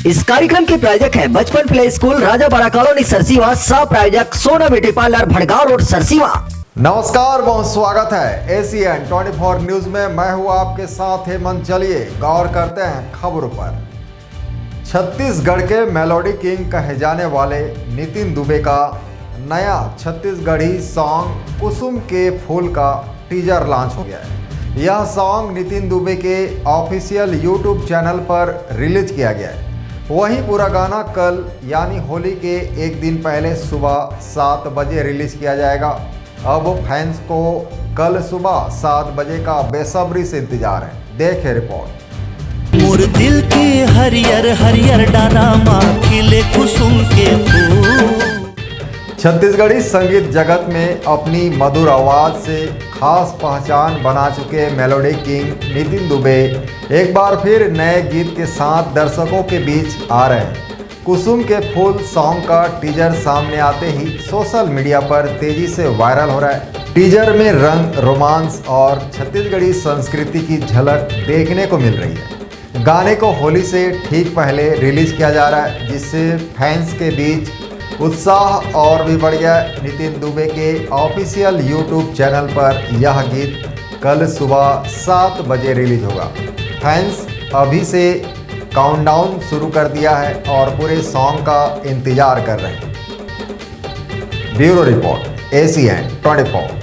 इस कार्यक्रम के प्रायोजक हैं बचपन प्ले स्कूल राजा बारा कॉलोनी सरसीवा, सह प्रायोजक सोना beauty parlour Bhadgaon road Sarsiwa. नमस्कार, बहुत स्वागत है एसीएन 24 न्यूज में। मैं हूं आपके साथ हेमंत। चलिए गौर करते हैं खबरों पर। छत्तीसगढ़ के मेलोडी किंग कहे जाने वाले नितिन दुबे का नया छत्तीसगढ़ी सॉन्ग कुसुम के फूल का टीजर लॉन्च हो गया है। यह सॉन्ग नितिन दुबे के ऑफिशियल यूट्यूब चैनल पर रिलीज किया गया है। वहीं पूरा गाना कल यानी होली के एक दिन पहले सुबह 7 बजे रिलीज किया जाएगा। अब फैंस को कल सुबह 7 बजे का बेसब्री से इंतजार है। देखें रिपोर्ट। मोर दिल के हरियर हरियर डाना माँ खिले कुसुम के फूल। छत्तीसगढ़ी संगीत जगत में अपनी मधुर आवाज़ से खास पहचान बना चुके मेलोडी किंग नितिन दुबे एक बार फिर नए गीत के साथ दर्शकों के बीच आ रहे हैं। कुसुम के फूल सॉन्ग का टीजर सामने आते ही सोशल मीडिया पर तेजी से वायरल हो रहा है। टीजर में रंग, रोमांस और छत्तीसगढ़ी संस्कृति की झलक देखने को मिल रही है। गाने को होली से ठीक पहले रिलीज किया जा रहा है, जिससे फैंस के बीच उत्साह और भी बढ़ गया। नितिन दुबे के ऑफिशियल यूट्यूब चैनल पर यह गीत कल सुबह 7 बजे रिलीज होगा। फैंस अभी से काउंटडाउन शुरू कर दिया है और पूरे सॉन्ग का इंतजार कर रहे हैं। Bureau report, ACN 24।